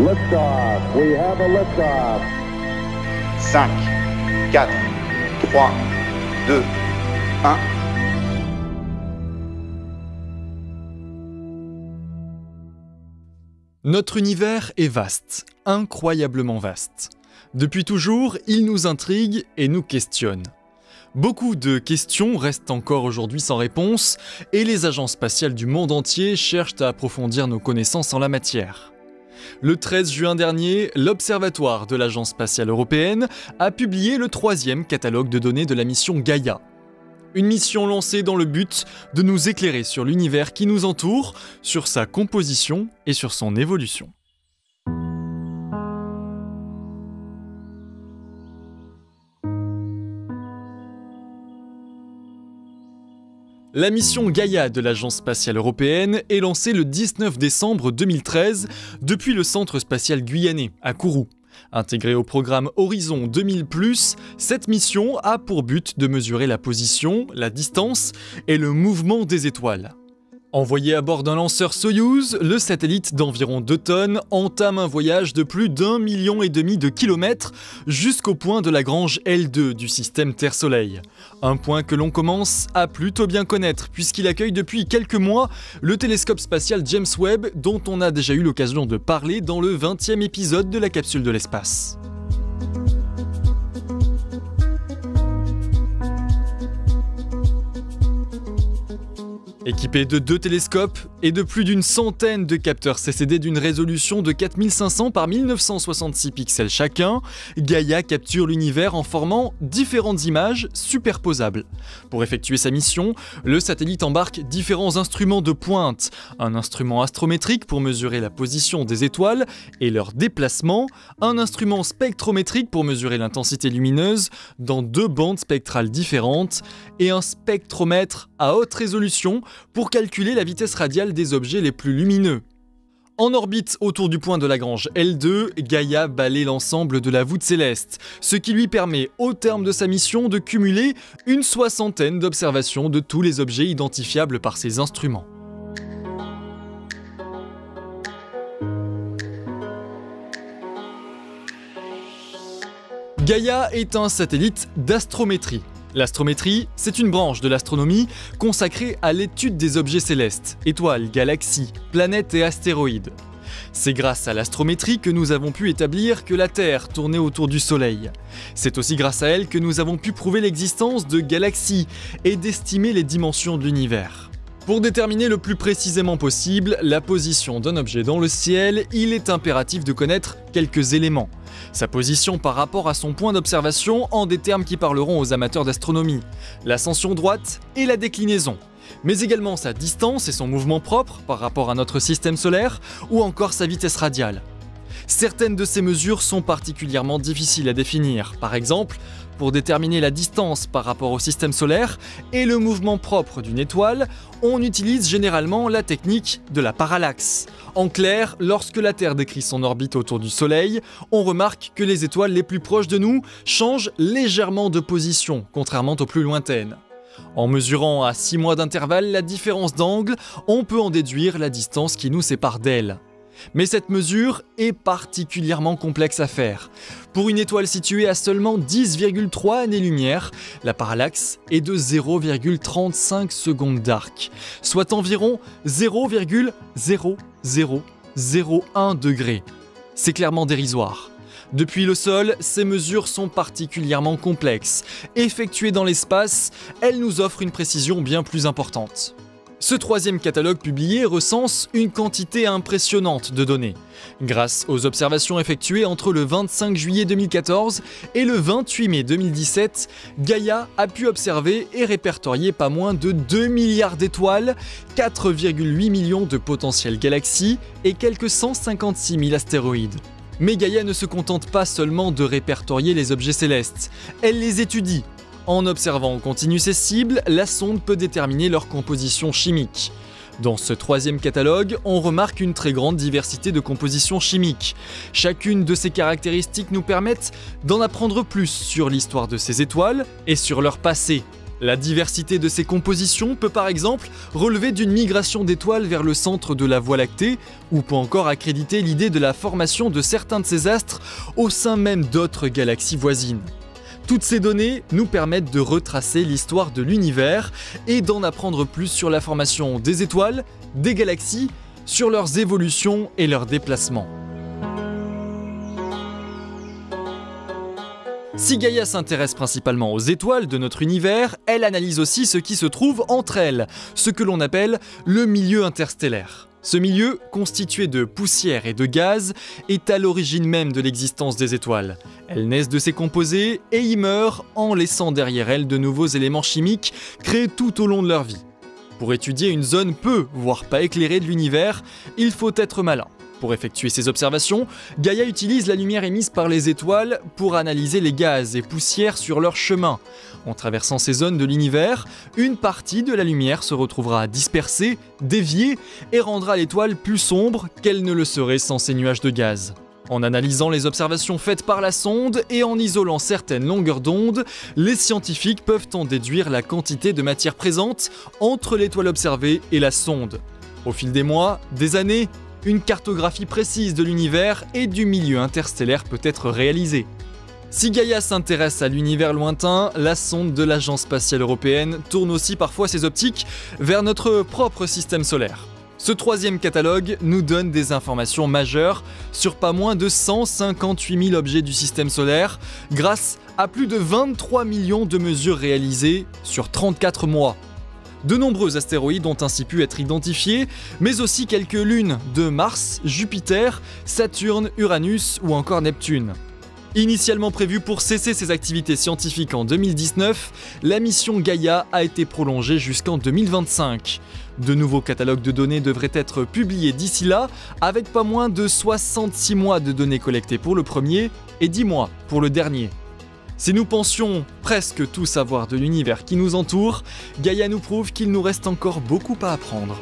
Liftoff. We have a liftoff. 5, 4, 3, 2, 1. Notre univers est vaste, incroyablement vaste. Depuis toujours, il nous intrigue et nous questionne. Beaucoup de questions restent encore aujourd'hui sans réponse et les agences spatiales du monde entier cherchent à approfondir nos connaissances en la matière. Le 13 juin dernier, l'Observatoire de l'Agence spatiale européenne a publié le 3e catalogue de données de la mission Gaia. Une mission lancée dans le but de nous éclairer sur l'univers qui nous entoure, sur sa composition et sur son évolution. La mission Gaia de l'Agence spatiale européenne est lancée le 19 décembre 2013 depuis le centre spatial guyanais, à Kourou. Intégrée au programme Horizon 2000+, cette mission a pour but de mesurer la position, la distance et le mouvement des étoiles. Envoyé à bord d'un lanceur Soyouz, le satellite d'environ 2 tonnes entame un voyage de plus d'1,5 million de kilomètres jusqu'au point de Lagrange L2 du système Terre-Soleil. Un point que l'on commence à plutôt bien connaître puisqu'il accueille depuis quelques mois le télescope spatial James Webb dont on a déjà eu l'occasion de parler dans le 20e épisode de la capsule de l'espace. Équipé de 2 télescopes et de plus d'une centaine de capteurs CCD d'une résolution de 4500 par 1966 pixels chacun, Gaia capture l'univers en formant différentes images superposables. Pour effectuer sa mission, le satellite embarque différents instruments de pointe, un instrument astrométrique pour mesurer la position des étoiles et leur déplacement, un instrument spectrométrique pour mesurer l'intensité lumineuse dans 2 bandes spectrales différentes et un spectromètre à haute résolution pour calculer la vitesse radiale des objets les plus lumineux. En orbite autour du point de Lagrange L2, Gaia balaie l'ensemble de la voûte céleste, ce qui lui permet, au terme de sa mission, de cumuler une 60aine d'observations de tous les objets identifiables par ses instruments. Gaia est un satellite d'astrométrie. L'astrométrie, c'est une branche de l'astronomie consacrée à l'étude des objets célestes, étoiles, galaxies, planètes et astéroïdes. C'est grâce à l'astrométrie que nous avons pu établir que la Terre tournait autour du Soleil. C'est aussi grâce à elle que nous avons pu prouver l'existence de galaxies et d'estimer les dimensions de l'univers. Pour déterminer le plus précisément possible la position d'un objet dans le ciel, il est impératif de connaître quelques éléments. Sa position par rapport à son point d'observation en des termes qui parleront aux amateurs d'astronomie, l'ascension droite et la déclinaison, mais également sa distance et son mouvement propre par rapport à notre système solaire ou encore sa vitesse radiale. Certaines de ces mesures sont particulièrement difficiles à définir. Par exemple, pour déterminer la distance par rapport au système solaire et le mouvement propre d'une étoile, on utilise généralement la technique de la parallaxe. En clair, lorsque la Terre décrit son orbite autour du Soleil, on remarque que les étoiles les plus proches de nous changent légèrement de position, contrairement aux plus lointaines. En mesurant à 6 mois d'intervalle la différence d'angle, on peut en déduire la distance qui nous sépare d'elle. Mais cette mesure est particulièrement complexe à faire. Pour une étoile située à seulement 10,3 années-lumière, la parallaxe est de 0,35 secondes d'arc, soit environ 0,0001 degré. C'est clairement dérisoire. Depuis le sol, ces mesures sont particulièrement complexes. Effectuées dans l'espace, elles nous offrent une précision bien plus importante. Ce 3e catalogue publié recense une quantité impressionnante de données. Grâce aux observations effectuées entre le 25 juillet 2014 et le 28 mai 2017, Gaia a pu observer et répertorier pas moins de 2 milliards d'étoiles, 4,8 millions de potentielles galaxies et quelques 156 000 astéroïdes. Mais Gaia ne se contente pas seulement de répertorier les objets célestes, elle les étudie. En observant en continu ces cibles, la sonde peut déterminer leur composition chimique. Dans ce 3e catalogue, on remarque une très grande diversité de compositions chimiques. Chacune de ces caractéristiques nous permettent d'en apprendre plus sur l'histoire de ces étoiles et sur leur passé. La diversité de ces compositions peut par exemple relever d'une migration d'étoiles vers le centre de la Voie lactée, ou peut encore accréditer l'idée de la formation de certains de ces astres au sein même d'autres galaxies voisines. Toutes ces données nous permettent de retracer l'histoire de l'univers et d'en apprendre plus sur la formation des étoiles, des galaxies, sur leurs évolutions et leurs déplacements. Si Gaïa s'intéresse principalement aux étoiles de notre univers, elle analyse aussi ce qui se trouve entre elles, ce que l'on appelle le milieu interstellaire. Ce milieu, constitué de poussière et de gaz, est à l'origine même de l'existence des étoiles. Elles naissent de ces composés et y meurent en laissant derrière elles de nouveaux éléments chimiques créés tout au long de leur vie. Pour étudier une zone peu, voire pas éclairée de l'univers, il faut être malin. Pour effectuer ces observations, Gaïa utilise la lumière émise par les étoiles pour analyser les gaz et poussières sur leur chemin. En traversant ces zones de l'univers, une partie de la lumière se retrouvera dispersée, déviée et rendra l'étoile plus sombre qu'elle ne le serait sans ces nuages de gaz. En analysant les observations faites par la sonde et en isolant certaines longueurs d'onde, les scientifiques peuvent en déduire la quantité de matière présente entre l'étoile observée et la sonde. Au fil des mois, des années, une cartographie précise de l'univers et du milieu interstellaire peut être réalisée. Si Gaïa s'intéresse à l'univers lointain, la sonde de l'Agence spatiale européenne tourne aussi parfois ses optiques vers notre propre système solaire. Ce troisième catalogue nous donne des informations majeures sur pas moins de 158 000 objets du système solaire, grâce à plus de 23 millions de mesures réalisées sur 34 mois. De nombreux astéroïdes ont ainsi pu être identifiés, mais aussi quelques lunes de Mars, Jupiter, Saturne, Uranus ou encore Neptune. Initialement prévue pour cesser ses activités scientifiques en 2019, la mission Gaïa a été prolongée jusqu'en 2025. De nouveaux catalogues de données devraient être publiés d'ici là, avec pas moins de 66 mois de données collectées pour le premier et 10 mois pour le dernier. Si nous pensions presque tout savoir de l'univers qui nous entoure, Gaïa nous prouve qu'il nous reste encore beaucoup à apprendre.